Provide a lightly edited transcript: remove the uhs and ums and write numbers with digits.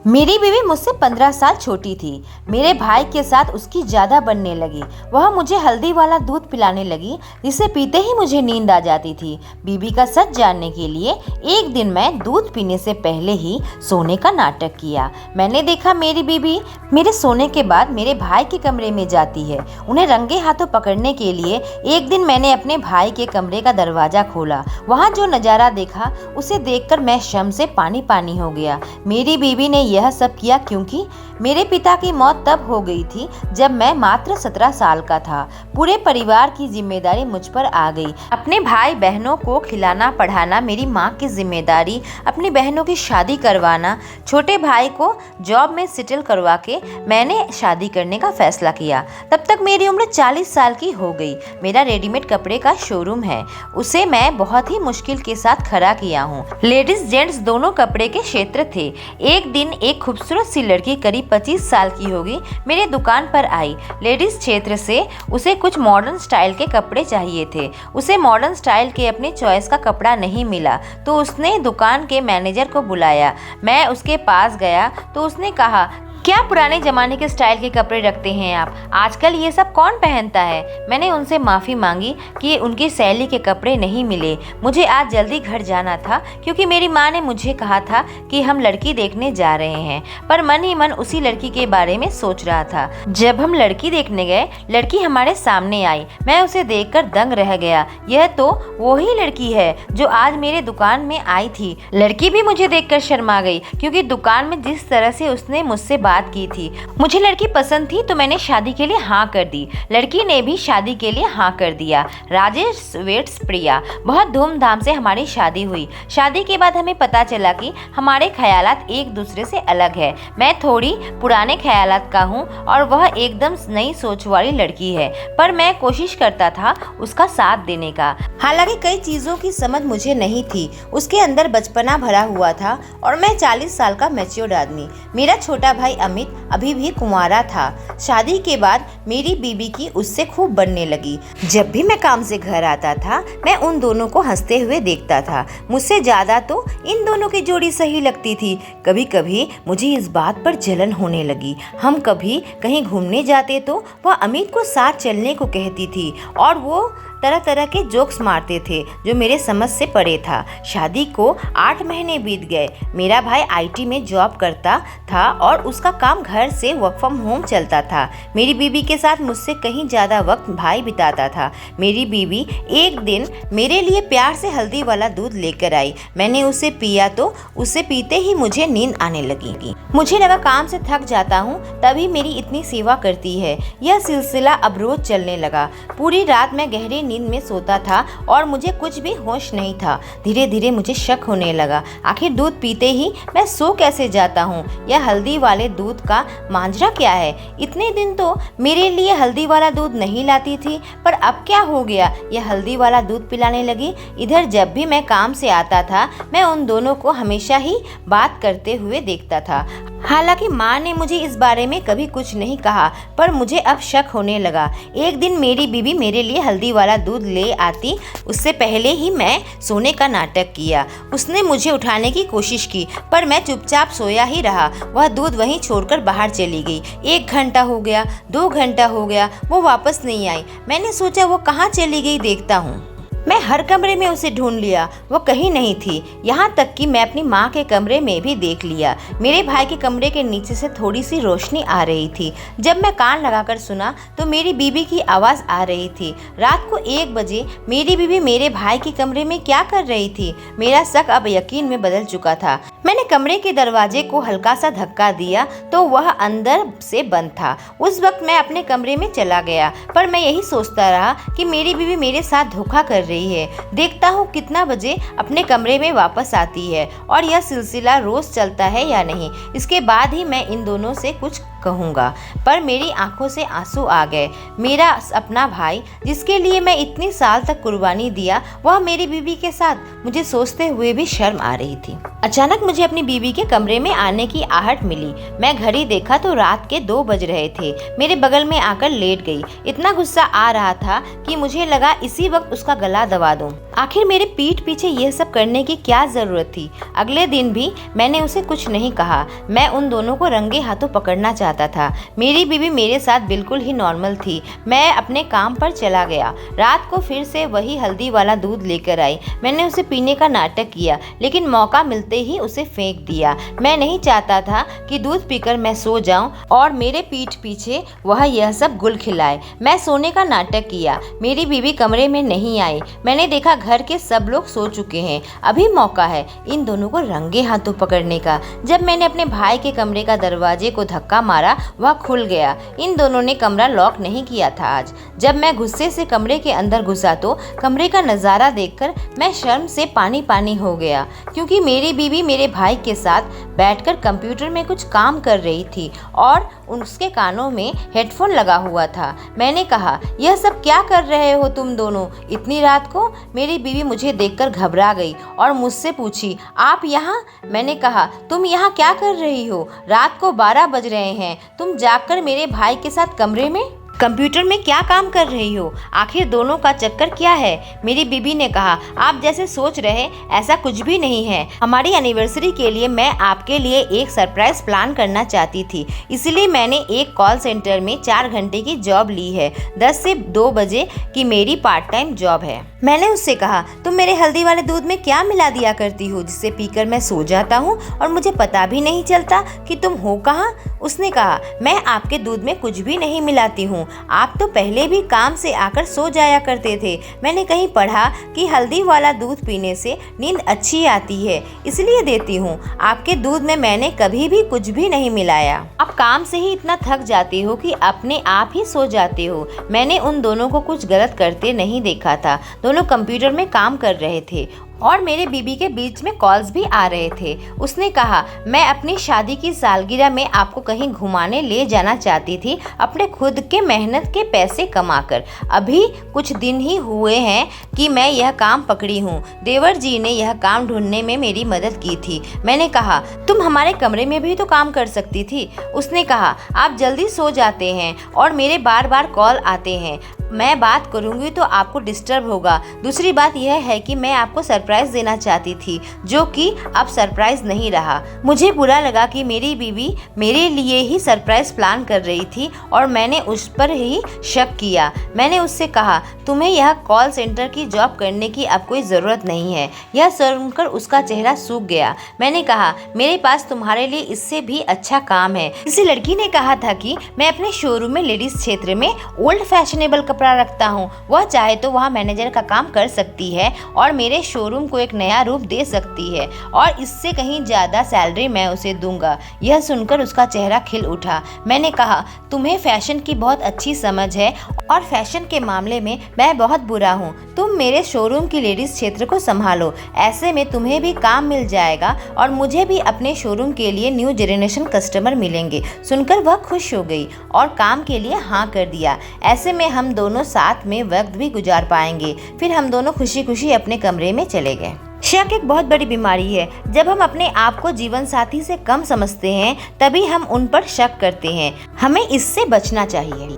मेरी बीवी मुझसे 15 साल छोटी थी। मेरे भाई के साथ उसकी ज़्यादा बनने लगी। वह मुझे हल्दी वाला दूध पिलाने लगी जिसे पीते ही मुझे नींद आ जाती थी। बीवी का सच जानने के लिए एक दिन मैं दूध पीने से पहले ही सोने का नाटक किया। मैंने देखा मेरी बीवी मेरे सोने के बाद मेरे भाई के कमरे में जाती है उन्हें रंगे हाथों पकड़ने के लिए। एक दिन मैंने अपने भाई के कमरे का दरवाज़ा खोला। वहाँ जो नज़ारा देखा उसे देखकर मैं शर्म से पानी पानी हो गया। मेरी बीवी ने यह सब किया क्योंकि मेरे पिता की मौत तब हो गई थी जब मैं मात्र 17 साल का था। पूरे परिवार की जिम्मेदारी मुझ पर आ गई। अपने भाई बहनों को खिलाना पढ़ाना मेरी माँ की जिम्मेदारी, अपनी बहनों की शादी करवाना, छोटे भाई को जॉब में सेटल करवा के मैंने शादी करने का फैसला किया। तब तक मेरी उम्र 40 साल की हो गई। मेरा रेडीमेड कपड़े का शोरूम है, उसे मैं बहुत ही मुश्किल के साथ खड़ा किया हूँ। लेडीज जेंट्स दोनों कपड़े के क्षेत्र थे। एक दिन एक खूबसूरत सी लड़की करीब 25 साल की होगी मेरे दुकान पर आई। लेडीज क्षेत्र से उसे कुछ मॉडर्न स्टाइल के कपड़े चाहिए थे। उसे मॉडर्न स्टाइल के अपने चॉइस का कपड़ा नहीं मिला तो उसने दुकान के मैनेजर को बुलाया। मैं उसके पास गया तो उसने कहा, क्या पुराने ज़माने के स्टाइल के कपड़े रखते हैं आप? आजकल ये सब कौन पहनता है? मैंने उनसे माफ़ी मांगी कि उनकी शैली के कपड़े नहीं मिले। मुझे आज जल्दी घर जाना था क्योंकि मेरी माँ ने मुझे कहा था कि हम लड़की देखने जा रहे हैं, पर मन ही मन उसी लड़की के बारे में सोच रहा था। जब हम लड़की देखने गए, लड़की हमारे सामने आई। मैं उसे देखकर दंग रह गया। यह तो वही लड़की है जो आज मेरे दुकान में आई थी। लड़की भी मुझे देखकर शर्मा गई क्योंकि दुकान में जिस तरह से उसने मुझसे बात की थी। मुझे लड़की पसंद थी तो मैंने शादी के लिए हाँ कर दी। लड़की ने भी शादी के लिए हाँ कर दिया। राजेश स्वीट्स प्रिया। बहुत धूमधाम से हमारी शादी हुई। शादी के बाद हमें पता चला कि हमारे ख्यालात एक दूसरे से अलग है। मैं थोड़ी पुराने ख्यालात का हूँ और वह एकदम नई सोच वाली लड़की है, पर मैं कोशिश करता था उसका साथ देने का। हालांकि कई चीजों की समझ मुझे नहीं थी। उसके अंदर बचपना भरा हुआ था और मैं 40 साल का मैच्योर्ड आदमी। मेरा छोटा भाई अमित अभी भी कुंवारा था। शादी के बाद मेरी बीवी की उससे खूब बनने लगी। जब भी मैं काम से घर आता था मैं उन दोनों को हंसते हुए देखता था। मुझसे ज्यादा तो इन दोनों की जोड़ी सही लगती थी। कभी कभी मुझे इस बात पर जलन होने लगी। हम कभी कहीं घूमने जाते तो वह अमित को साथ चलने को कहती थी और वो तरह तरह के जोक्स मारते थे जो मेरे समझ से परे था। शादी को 8 महीने बीत गए। मेरा भाई आईटी में जॉब करता था और उसका काम घर से वर्क फ्रॉम होम चलता था। मेरी बीवी के साथ मुझसे कहीं ज़्यादा वक्त भाई बिताता था। मेरी बीवी एक दिन मेरे लिए प्यार से हल्दी वाला दूध लेकर आई। मैंने उसे पिया तो उसे पीते ही मुझे नींद आने लगी। मुझे लगा काम से थक जाता हूँ तभी मेरी इतनी सेवा करती है। यह सिलसिला अब रोज चलने लगा। पूरी रात मैं गहरी नींद में सोता था और मुझे कुछ भी होश नहीं था। धीरे धीरे मुझे शक होने लगा, आखिर दूध पीते ही मैं सो कैसे जाता हूँ? यह हल्दी वाले दूध का मांजरा क्या है? इतने दिन तो मेरे लिए हल्दी वाला दूध नहीं लाती थी, पर अब क्या हो गया? यह हल्दी वाला दूध पिलाने लगी। इधर जब भी मैं काम से आता था मैं उन दोनों को हमेशा ही बात करते हुए देखता था। हालांकि माँ ने मुझे इस बारे में कभी कुछ नहीं कहा, पर मुझे अब शक होने लगा। एक दिन मेरी बीवी मेरे लिए हल्दी वाला दूध ले आती, उससे पहले ही मैं सोने का नाटक किया। उसने मुझे उठाने की कोशिश की पर मैं चुपचाप सोया ही रहा। वह दूध वहीं छोड़कर बाहर चली गई। 1 घंटा हो गया, 2 घंटा हो गया, वो वापस नहीं आई। मैंने सोचा वो कहाँ चली गई देखता हूँ। मैं हर कमरे में उसे ढूंढ लिया, वो कहीं नहीं थी। यहाँ तक कि मैं अपनी माँ के कमरे में भी देख लिया। मेरे भाई के कमरे के नीचे से थोड़ी सी रोशनी आ रही थी। जब मैं कान लगाकर सुना तो मेरी बीवी की आवाज़ आ रही थी। रात को 1 बजे मेरी बीवी मेरे भाई के कमरे में क्या कर रही थी? मेरा शक अब यकीन में बदल चुका था। मैंने कमरे के दरवाजे को हल्का सा धक्का दिया तो वह अंदर से बंद था। उस वक्त मैं अपने कमरे में चला गया, पर मैं यही सोचता रहा कि मेरी बीवी मेरे साथ धोखा कर रही है। देखता हूँ कितना बजे अपने कमरे में वापस आती है और यह सिलसिला रोज चलता है या नहीं। इसके बाद ही मैं इन दोनों से कुछ कहूँगा। पर मेरी आंखों से आंसू आ गए। मेरा अपना भाई जिसके लिए मैं इतनी साल तक कुर्बानी दिया, वह मेरी बीवी के साथ। मुझे सोचते हुए भी शर्म आ रही थी। अचानक मुझे अपनी बीवी के कमरे में आने की आहट मिली। मैं घड़ी देखा तो रात के 2 बज रहे थे। मेरे बगल में आकर लेट गई। इतना गुस्सा आ रहा था कि मुझे लगा इसी वक्त उसका गला गला दबा दूं। आखिर मेरे पीठ पीछे यह सब करने की क्या जरूरत थी। अगले दिन भी मैंने उसे कुछ नहीं कहा। मैं उन दोनों को रंगे हाथों पकड़ना चाहता था। मेरी बीवी मेरे साथ बिल्कुल ही नॉर्मल थी। मैं अपने काम पर चला गया। रात को फिर से वही हल्दी वाला दूध लेकर आई। मैंने उसे पीने का नाटक किया, लेकिन मौका मिलते ही उसे फेंक दिया। मैं नहीं चाहता था कि दूध पीकर मैं सो जाऊं और मेरे पीठ पीछे वह यह सब गुल खिलाए। मैं सोने का नाटक किया। मेरी बीवी कमरे में नहीं आई। मैंने देखा घर के सब लोग सो चुके हैं। अभी मौका है इन दोनों को रंगे हाथों पकड़ने का। जब मैंने अपने भाई के कमरे का दरवाजे को धक्का मारा, वह खुल गया। इन दोनों ने कमरा लॉक नहीं किया था आज। जब मैं गुस्से से कमरे के अंदर घुसा तो कमरे का नज़ारा देखकर मैं शर्म से पानी पानी हो गया, क्योंकि मेरी बीवी मेरे भाई के साथ बैठकर कंप्यूटर में कुछ काम कर रही थी और उसके कानों में हेडफोन लगा हुआ था। मैंने कहा, यह सब क्या कर रहे हो तुम दोनों इतनी रात को? मेरी बीवी मुझे देखकर घबरा गई और मुझसे पूछी, आप यहाँ? मैंने कहा, तुम यहाँ क्या कर रही हो? रात को 12 बज रहे हैं। तुम जागकर मेरे भाई के साथ कमरे में कंप्यूटर में क्या काम कर रही हो? आखिर दोनों का चक्कर क्या है? मेरी बीबी ने कहा, आप जैसे सोच रहे ऐसा कुछ भी नहीं है। हमारी एनिवर्सरी के लिए मैं आपके लिए एक सरप्राइज प्लान करना चाहती थी, इसलिए मैंने एक कॉल सेंटर में 4 घंटे की जॉब ली है। 10 से 2 बजे की मेरी पार्ट टाइम जॉब है। मैंने उससे कहा, तुम मेरे हल्दी वाले दूध में क्या मिला दिया करती हो जिससे पीकर मैं सो जाता हूँ और मुझे पता भी नहीं चलता कि तुम हो कहाँ? उसने कहा, मैं आपके दूध में कुछ भी नहीं मिलाती हूँ। आप तो पहले भी काम से आकर सो जाया करते थे। मैंने कहीं पढ़ा कि हल्दी वाला दूध पीने से नींद अच्छी आती है, इसलिए देती हूँ। आपके दूध में मैंने कभी भी कुछ भी नहीं मिलाया। आप काम से ही इतना थक जाते हो कि अपने आप ही सो जाते हो। मैंने उन दोनों को कुछ गलत करते नहीं देखा था। दोनों कंप्यूटर में काम कर रहे थे और मेरे बीबी के बीच में कॉल्स भी आ रहे थे। उसने कहा, मैं अपनी शादी की सालगिरह में आपको कहीं घुमाने ले जाना चाहती थी, अपने खुद के मेहनत के पैसे कमाकर। अभी कुछ दिन ही हुए हैं कि मैं यह काम पकड़ी हूँ। देवर जी ने यह काम ढूंढने में मेरी मदद की थी। मैंने कहा, तुम हमारे कमरे में भी तो काम कर सकती थी। उसने कहा, आप जल्दी सो जाते हैं और मेरे बार बार कॉल आते हैं। मैं बात करूंगी तो आपको डिस्टर्ब होगा। दूसरी बात यह है कि मैं आपको सरप्राइज देना चाहती थी, जो कि अब सरप्राइज नहीं रहा। मुझे बुरा लगा कि मेरी बीवी मेरे लिए ही सरप्राइज प्लान कर रही थी और मैंने उस पर ही शक किया। मैंने उससे कहा, तुम्हें यह कॉल सेंटर की जॉब करने की अब कोई ज़रूरत नहीं है। यह सुनकर उसका चेहरा सूख गया। मैंने कहा, मेरे पास तुम्हारे लिए इससे भी अच्छा काम है। किसी लड़की ने कहा था कि मैं अपने शोरूम में लेडीज क्षेत्र में ओल्ड फैशनेबल कपड़ा रखता हूँ। वह चाहे तो वहाँ मैनेजर का काम कर सकती है और मेरे शोरूम को एक नया रूप दे सकती है और इससे कहीं ज़्यादा सैलरी मैं उसे दूंगा। यह सुनकर उसका चेहरा खिल उठा। मैंने कहा, तुम्हें फैशन की बहुत अच्छी समझ है और फैशन के मामले में मैं बहुत बुरा हूँ। तुम मेरे शोरूम की लेडीज क्षेत्र को संभालो। ऐसे में तुम्हें भी काम मिल जाएगा और मुझे भी अपने शोरूम के लिए न्यू जनरेशन कस्टमर मिलेंगे। सुनकर वह खुश हो गई और काम के लिए हाँ कर दिया। ऐसे में हम दोनों साथ में वक्त भी गुजार पाएंगे। फिर हम दोनों खुशी खुशी अपने कमरे में चले गए। शक एक बहुत बड़ी बीमारी है। जब हम अपने आप को जीवन साथी से कम समझते हैं, तभी हम उन पर शक करते हैं। हमें इससे बचना चाहिए।